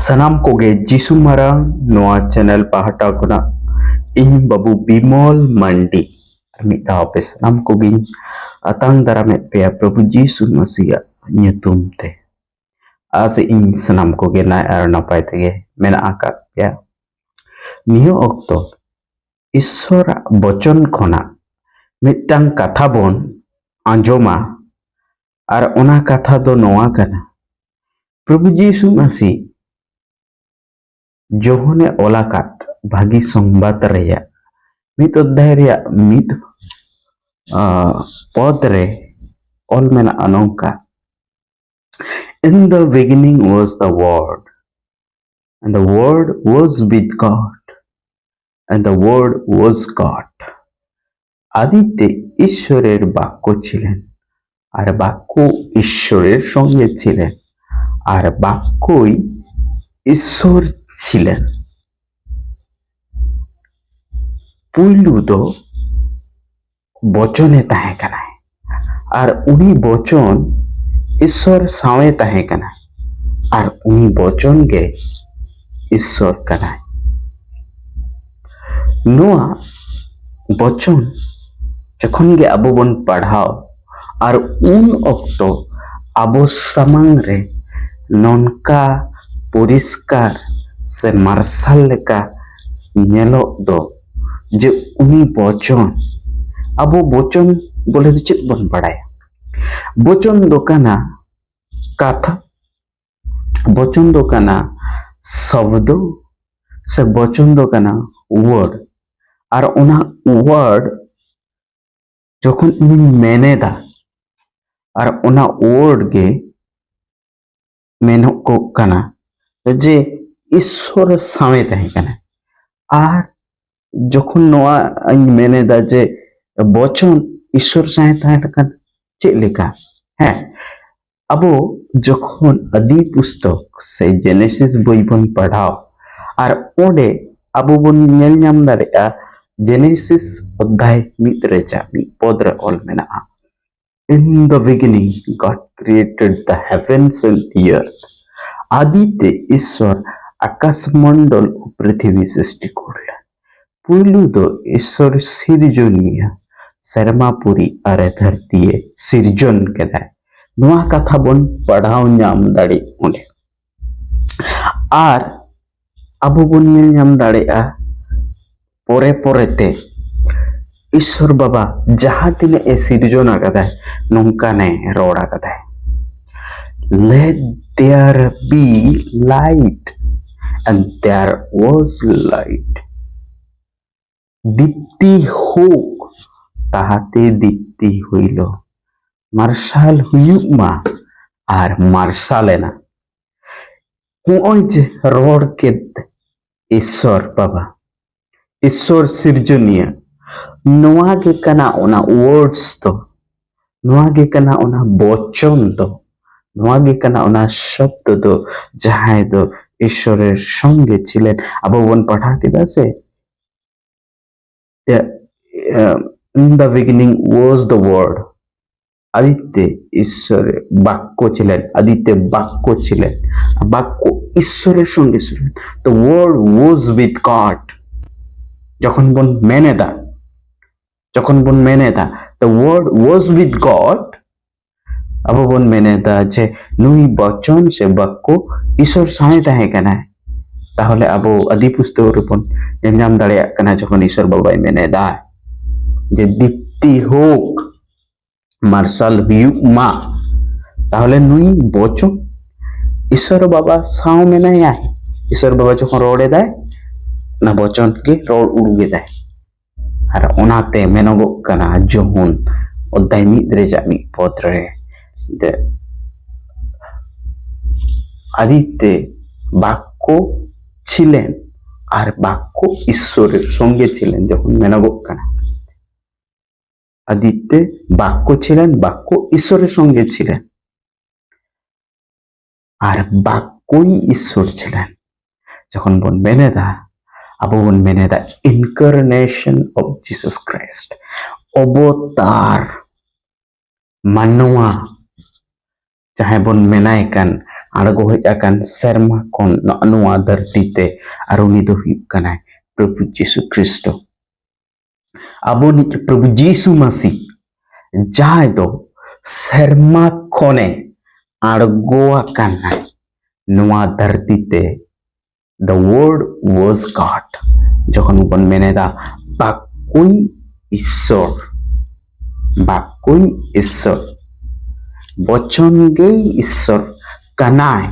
ᱥᱟᱱᱟᱢ ᱠᱚᱜᱮ ᱡᱤᱥᱩ ᱢᱟᱨᱟᱝ ᱱᱚᱣᱟ ᱪᱮᱱᱮᱞ ᱯᱟᱦᱴᱟ ᱠᱷᱚᱱᱟᱜ ᱤᱧ ᱵᱟᱵᱩ ᱵᱤᱢᱚᱞ ᱢᱟᱱᱰᱤ ᱢᱤᱫ ᱫᱷᱟᱣ ᱟᱯᱮ ᱥᱟᱱᱟᱢ ᱠᱚᱜᱮᱧ ᱟᱛᱟᱝ ᱫᱟᱨᱟᱢᱮᱫ ᱯᱮᱭᱟ ᱯᱨᱚᱵᱷᱩ ᱡᱤᱥᱩ ᱢᱟᱥᱤᱭᱟᱜ ᱧᱩᱛᱩᱢ ᱛᱮ। ᱟᱥ ᱤᱧ ᱥᱟᱱᱟᱢ ᱠᱚᱜᱮ ᱱᱟᱭ ᱟᱨ ᱱᱟᱯᱟᱭ ᱛᱮᱜᱮ ᱢᱮᱱᱟᱜ ᱟᱠᱟᱫ ᱯᱮᱭᱟ। ᱱᱤᱭᱟᱹ ᱚᱠᱛᱚ ᱤᱥᱥᱚᱨᱟᱜ ᱵᱚᱪᱚᱱ ᱠᱷᱚᱱᱟᱜ ᱢᱤᱫᱴᱟᱝ ᱠᱟᱛᱷᱟ ᱵᱚᱱ ᱟᱸᱡᱚᱢᱟ ᱟᱨ ᱚᱱᱟ ᱠᱟᱛᱷᱟ ᱫᱚ ᱱᱚᱣᱟ ᱠᱟᱱᱟ। प्रभु यीशु मसीह जोहने ओलाकात भागी संबाद रेया मित अध्याय रेया मित पद रे ऑल मेना अनोंका In the beginning was the word and the word was with God and the word was God आदिते ईश्वरेर बाक्य छिलेन আর বাক্য ঈশ্বরের সঙ্গে ছিলেন আর বাক্যই ঈশ্বর ছিলেন। পুইলু দো বচনে তাহে কানায় আর উনি বচন ঈশ্বর সাওয়ে তাহে কানায় আর উনি বচন গে ঈশ্বর কানায়। নোয়া বচন যখন গে আবো বন পড়াও আর উন অক্ত আবো সামাং রে नौका परिष्कार से मार्शल लेका नेलो दो जे उनी बचन अब बचन बोले तो चेक बन पड़ाया बचन दोकाना कथा बचन दोकाना शब्द से बचन दोकाना वर्ड और उना वर्ड जखन इन मेनेदा और उना वर्ड के मेनो को कना जे ईश्वर सामे तहे कना आर जखन नोआ मेनेदा जे बचन ईश्वर सामे तहे कना चे लेका है अबो जखन आदि पुस्तक से जेनेसिस बई बन पढ़ाओ आर ओडे अबो बन नेल नाम दाड़ेया जेनेसिस अध्याय मित रे जा मित पद रे ऑल मेना In the beginning, God created the heavens and the earth. आदिते ईश्वर आकाश मंडल और पृथ्वी सृष्टि करले पुइलु दो ईश्वर सिरजनिया शर्मापुरी अरे धरती सिरजन केदाय नोआ कथा बन पढ़ाओ नाम दाड़ी ओंडे आर अबो बन नाम दाड़ेया पोरे पोरेते ईश्वर बाबा जहाँ तीन ए सिरजन आकादाय नोंकाने रोड आकादाय Let there be light and there was light दीप्ति होक ताहाते दीप्ति हुइलो मार्शाल हुयुमा आर मार्शालेना हुओय जे रोड के ईश्वर बाबा ईश्वर सिरजनिया नोआ के कना ओना वर्ड्स तो नोआ के कना ओना बचन तो नोआ के कना ओना शब्द तो जहां दो ईश्वरेर संगे छिलेन अब वन पढ़ा केदा से in the beginning was the word Aditya ईश्वर बाक्य छिलेन आदित्य बाक्य छिलेन बाक्य ईश्वरेर संगे छिलेन the word was with God যখন বন মেনেদা the word was with God अब बन मेनेदा जे नुई बचन से बाक्य ईश्वर सामे ताहे कना ताहले अबो आदि पुस्तक रूपन नेलनाम दाड़ेया कना जखन ईश्वर बाबाई मेनेदा जे दीप्ति होक मार्शल हुयुमा ताहले नुई बचन ईश्वर बाबा साव मेनाया ईश्वर बाबा जखन रोडे दाय ना बचन के रोड उड़ुगे दाय और ओनाते मेनगो कना जोहन अध्याय मिद रे जा मिद पद रे आदित्य बाक्य छिलेन और बाक्य ईश्वरेर संगे छिलेन जखन मेनगो कना आदित्य बाक्य छिलेन बाक्य ईश्वरेर संगे छिलेन और बाक्यई ईश्वर छिलेन जखन बन मेनेदा अब बन मेनेदा इनकार्नेशन ऑफ जीसस क्राइस्ट अवतार मानवा चाहे बन मेनाय कान आड़गो हेज आकान सेरमा खन नोआ धरती ते आर उनी दो हुयुग कनाय प्रभु जीसु ख्रिस्ट आबो निज प्रभु जीसु मसीह जहां दो सेरमा खने आड़गो आकानाय नोआ धरती ते the word was God যখন বন মেনেদা বাকুই ঈশ্বর বচন গেই ঈশ্বর কানায়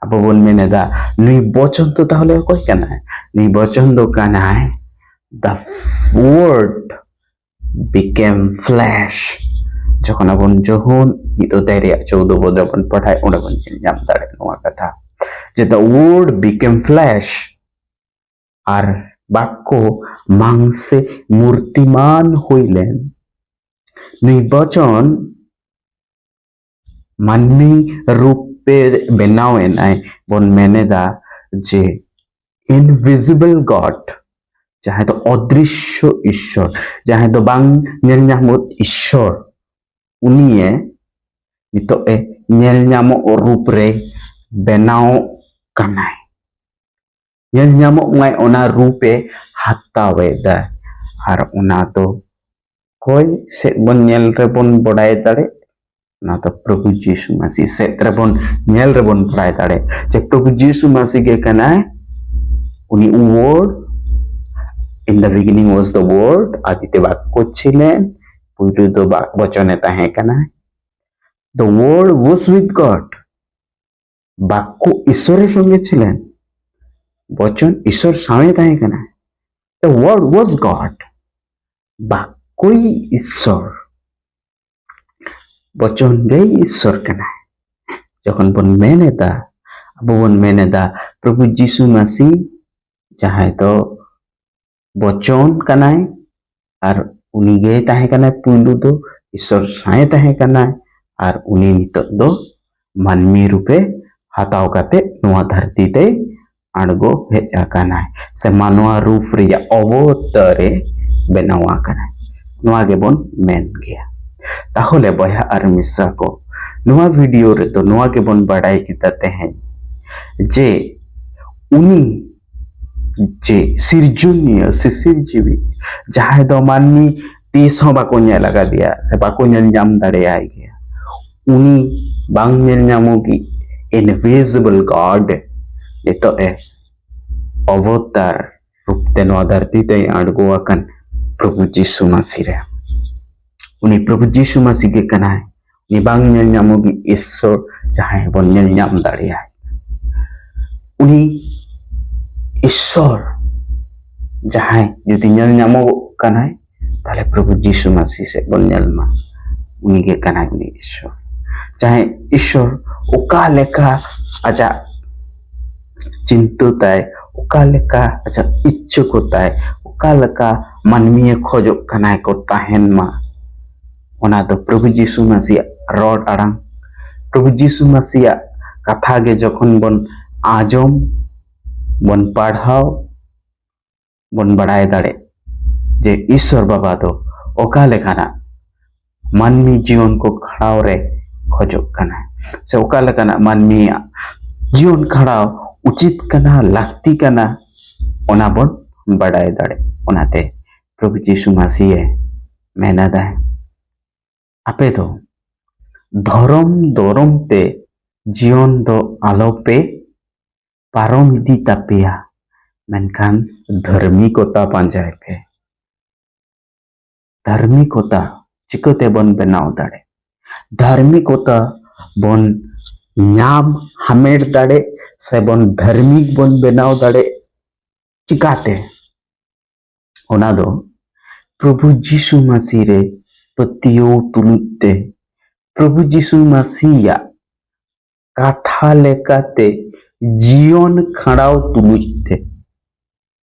আবো বন মেনেদা নুই বচন তো তাহলে কই কানায় নুই বচন দো কানায় the word became flesh যখন আবন যখন ইতো দাইরে 14 বদরা বন পড়ায় ওনা বন জাম দাড়ে নোয়া কথা যে the word became flesh আর বাক্য মাংসে মূর্তিমান হইলেন নির্বাচন মানবী রূপে বেনাওয়েন আই বন মেনেদা যে ইনভিজিবল গড যাহাই তো অদৃশ্য ঈশ্বর যাহাই তো বাং নেল nyamot ঈশ্বর উনিয়ে নিতো এ নেল nyamot রূপ রে বেনাও kanay ñel ñamo ngay ona rupe hataweda har ona to koy se bon ñel rebon boday dare na to prabhu jisu masi se trebon ñel rebon boday dare je prabhu jisu masi ge kanay uni word in the beginning was the word adite bakko chilen puilu do bachone tahe kanay the word was with god বাক্য ঈশ্বরের সঙ্গে ছিলেন বচন ঈশ্বর সামনে তাহে কানা the word was God বাক্যই ঈশ্বর বচন গেই ঈশ্বর কানা যখন বন মেনেদা আবো বন মেনেদা প্রভু যিশু মাসি যাহাই তো বচন কানায় আর উনি গে তাহে কানায় পুইলু দো ঈশ্বর সামনে তাহে কানায় আর উনি নিতক দো মানমী রূপে hataw kate noa dharti te aड़गो hej akanay se manwa रूप रिया अवतारे benawa kanay noa gebon men gea tahole boya ar misra ko noa video re to noa gebon badai kita tehen je uni je sirjuniya sisirjibi jahay do manmi tis ho bako nyel laga dia se bako nyel nyam dare ai gea uni bang nyel nyamogi invisible God itu avatar रूप ते नोआ धरती ते आड़गो आकन प्रभु जीसु मसीह रे उनी प्रभु जीसु मसीह के कनाय उनी बांग नेल ᱧamoगी ईश्वर जहां बन नेल ᱧam दाड़िया उनी ईश्वर जहां यदि नेल ᱧamो कनाय ताले प्रभु जीसु मसीह से बन नेल मा उनी के कनाय उनी ईश्वर चाहे ईश्वर उका लेखा आजा चिंतु ताय उका लेखा आजा इच्छुक ताय उका लेखा मानवीय खोजो कनाय को ताहेन मा ओना तो प्रभु जीसु मसीह रॉड आड़ांग प्रभु जीसु मसीह कथा गे जखन बन आजम बन पढ़ाओ बन बड़ाय दाड़े जे ईश्वर बाबा तो ओका लेखाना मानवी जीवन को खड़ाव रे खोजो कना से ओका लेकाना मानवी जीवन खड़ाव उचित कना लाक्ति कना ओना बन बड़ाय दाड़े ओनाते प्रभु जीसु मसीह मेहनत है आपे तो धरम दरम ते जीवन दो आलोपे पारम इदी तापिया मेनखान धार्मिकता पांजाय पे धार्मिकता चिकोते बन बनाव दाड़े धार्मिकता बन नाम हमेट दाड़े से बन धार्मिक बन बनाव दाड़े चिकाते ओना दो प्रभु जीसु मसीह रे पतियो तुलुते प्रभु जीसु मसीह कथा लेकाते जीवन खड़ाव तुलुते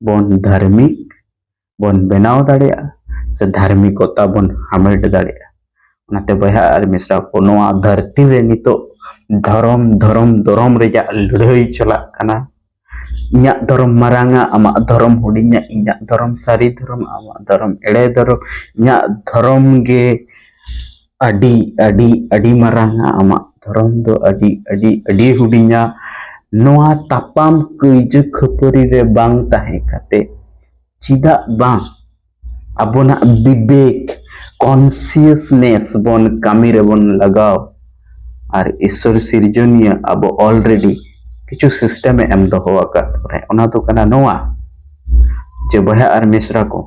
बन धार्मिक बन बनाव दाड़े से धार्मिकता बन हमेट दाड़े ओनाते बया आर मिश्रा को नोआ धरती रे नितो धरम धरम धरम रेजा लड़ाई चला कना इन्या धरम मारांगा आमा धरम हुडिन्या इन्या धरम सारी धरम आमा धरम एड़े धरम इन्या धरम गे अडी अडी अडी मारांगा आमा धर्म दो अडी हुडिnya नोआ तापाम कईज खपरी रे बांग ताहे काते चिदा बांग अबोना विवेक कॉन्सियसनेस बन कामी रे बन लगाओ और ईश्वर सिरजनिया अब ऑलरेडी किछु सिस्टम एम दोहो आकात ओना तो कना नोआ जे बहा और मिश्रा को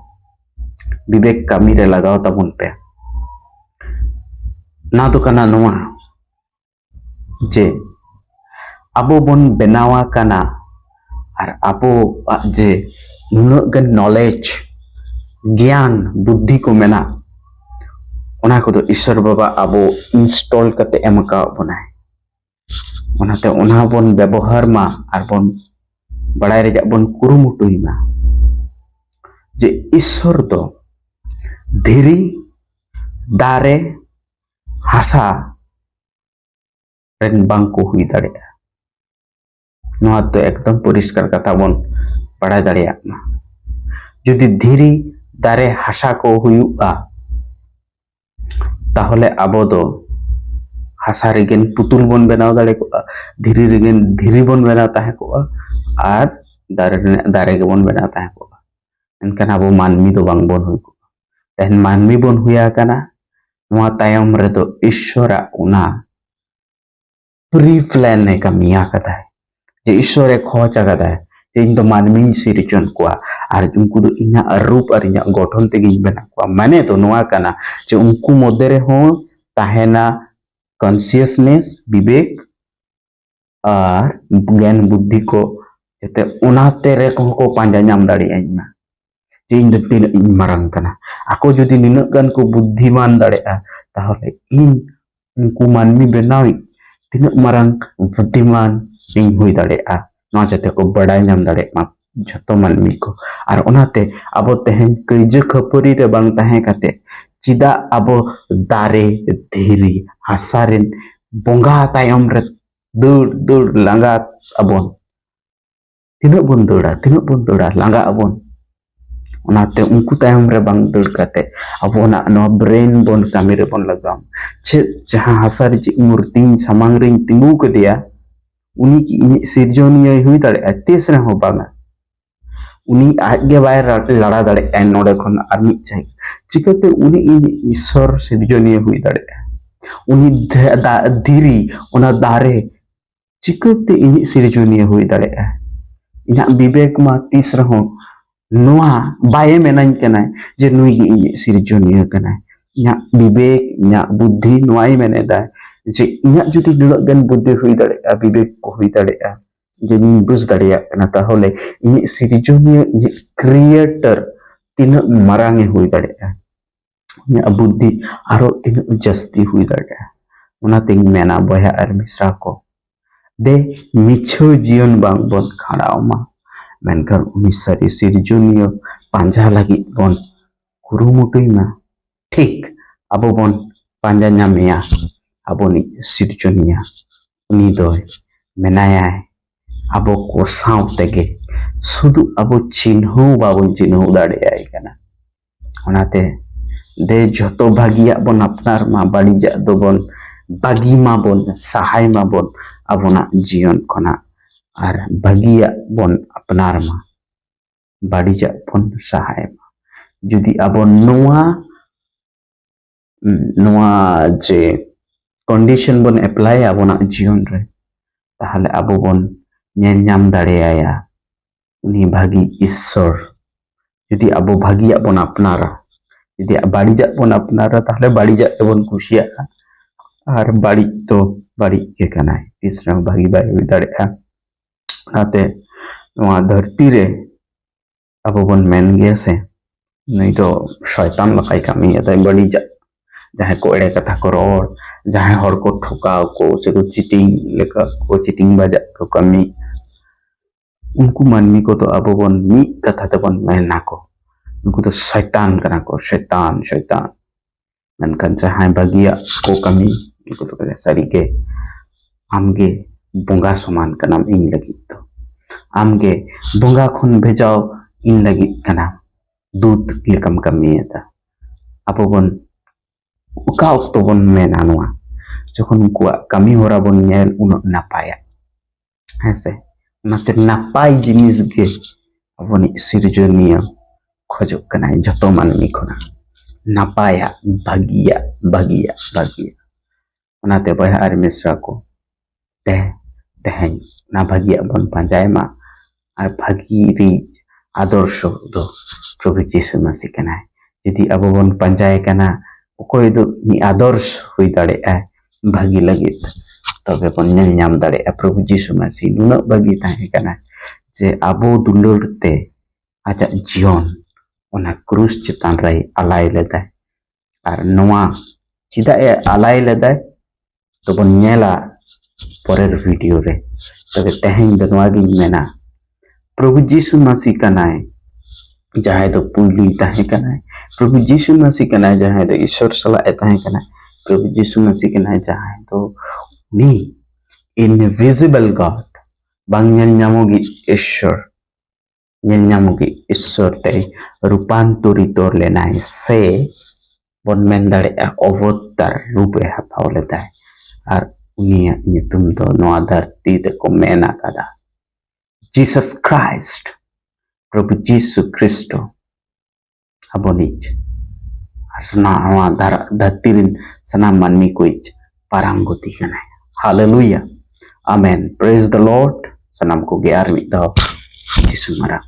विवेक कामी रे लगाओ तबन पे ना तो कना नोआ जे अबो बन बेनावा कना और अबो जे नुनगन नॉलेज ज्ञान बुद्धि को मेना ओना को ईश्वर बाबा अबो इंस्टॉल करते एम का बनाए ओनाते ओना बन व्यवहार मा और बन बड़ाई रे बन कुरुमुटुई मा जे ईश्वर दो धीरी दारे हासा रेन बांग को हुई दाड़ेया नोआ तो एकदम परिष्कार कथा बन बड़ाई दाड़ेया जुदी धीरी दारे हासा को हुयुआ ताहले आबो दो हासा रेगेन पुतुल बन बनाव दाड़े को धीरी रेगेन धीरी बन बनाव ताहे को और दारे के बन बनाव ताहे को एनकन आबो मानमी दो बांग बन हुई को तहन मानमी बन हुया कना नोआ तायम रे तो ईश्वरा उना प्री प्लान ने कमिया कदा है जे ईश्वर एक खोज कदा है जे इन तो मानमी सिरचन को और उनको दो इना रूप और इना गठन ते गिन बना को माने तो नोआ कना जे उनको मध्यरे हो ताहेना कॉन्शियसनेस विवेक और ज्ञान बुद्धि को जते उनाते रे को पांजा नाम दाड़ी आइमा जे इन तीन इन मारंग कना आको जदि निनक गान को बुद्धिमान दाड़े ताहले इन उनको मानमी बनावी तीन मारंग बुद्धिमान इन हुई दाड़े ना जते को बड़ाई नाम दाड़े मा झतो मानमी को और ओनाते आबो तेहन कईज खपरी रे बांग ताहे काते चिदा आबो दारे धीरी हासारेन बोंगा तायम रे दौड़ दौड़ लांगा अबोन तीन बन दौड़ा लांगा अबोन ओनाते उनको तायम रे बांग दौड़ काते अबोना नो ब्रेन बन कामी रे बन लगाम छे जहां हासा रे मूर्ति सामांग रे तिंगु कदिया उनी की इन सिरजनिया हुई दाड़े तीस रे हो बांगा उनी आगे बाय लड़ा दाड़े नोडे खन आर मिट चाहि चिकते उनी इन ईश्वर सिरजनिया हुई दाड़े उनी धीरी ओना दारे चिकते इन सिरजनिया हुई दाड़े इना विवेक मा तीस रे हो नोआ बाये मेनाइन कना जे नुई गी इन सिरजनिया कना इना विवेक इना बुद्धि नोआई मेने दा जे इना जुदी नुनक गन बुद्धि हुई दाड़े विवेक को हुई दाड़े जे नी बुझ दाड़े कना ताहले इन सिरजनिया इन क्रिएटर तीन मारांगे हुई दाड़े इन बुद्धि आरो तीन जस्ती हुई दाड़े ओना तिंग मेना बया आर मिश्रा को दे मिछो जीवन बांग बन खाड़ाव मा मेनकर उनी सारी सिरजनिया पांजा लगी बन कुरुमुटुई मा ठीक अबो बन पांजा नामिया अबोनी सिरजनिया उनी दो मेनाया अबो को साउतेगे सुदु अबो चिन्हो बाबन चिन्हो दाड़े आय कना ओनाते दे जतो भागिया बन अपनार मा बाड़ीजा दो बन बागी मा बन सहाय मा बन अबोना जीवन खना और बागिया बन अपनार मा बाड़ीजा बन सहाय मा जुदी अबो नोआ नोआ जे कंडीशन बन अप्लाई अबोना जीवन रे ताहले अबो बन नेल नाम दाड़े आया उनी भागी ईश्वर जुदी अबो भागिया बन अपनारा जुदी बाड़ीजा बन अपनारा ताहले बाड़ीजा बन खुशिया और बाड़ी तो बाड़ी के कनाय तीसरा भागी बाय हुई दाड़े नाते नोआ धरती रे अबो बन मेन गया से नहीं तो शैतान लकाई कामी है तो बाड़ीजा जहाँ को एड़े कथा को रोड जहाँ हर को ठोकाव को से को चीटिंग लेका को चीटिंग बाजा को कमी उनको मानमी को तो अबो बन मी कथा तो बन मेहना को उनको तो शैतान कना को शैतान शैतान मनकन जहाँ बागिया को कमी उनको तो कहे सारी के आमगे बोंगा समान का नाम इन लगी तो आमगे बोंगा खुन भेजाओ इन लगी का नाम दूध लेकम कमी है था अबो बन उका उक्तो बन मेना नोआ जखन उनकुआ कमी होरा बन नेल उन नापाया हेसे नाते नापाय जिनिस गे अबनी सिरजनिया खोजो कनाय जतो मानमी खना नापाया भागिया भागिया भागिया ओनाते बहा आर मिश्रा को तेहें ना भागिया बन पांजाय मा और भागी रीच आदर्श दो प्रभु जीसु मसीह कनाय यदि अब बन पांजाय कना ओकोय दो नि आदर्श हुई दाड़े आ भागी लगित तबे बन नेल नाम दाड़े आ प्रभु जीसु मसीह नुना भागी ताहे कना जे आबो दुलुरते आजा जीवन ओना क्रूस चितान रे आलाय लेदा और नोआ चिदा ए आलाय लेदा तो बन नेला परेर वीडियो रे तबे तेहें दो नोआ गिन मेना प्रभु जीसु मसीह कनाय जहां तो पुली ताहे कनाय प्रभु जीसु मसीह कनाय जहां तो ईश्वर सला ताहे कनाय प्रभु जीसु मसीह कनाय जहां तो नी इनविजिबल गॉड बांगल नामोगी ईश्वर नेल नामोगी ईश्वर ते रूपांतरित लेना है से बन मेन दाड़े अवतार रूपे हताव लेता है और उनिया तुम तो नोआ धरती ते को मेना कदा जीसस क्राइस्ट प्रभु जीसु क्रिस्टो अबोनिच असना नोआ धरती रिन सना मानमी कोइच पारंगति कना hallelujah amen praise the lord सनाम को ग्यार मिदा जीसु मरा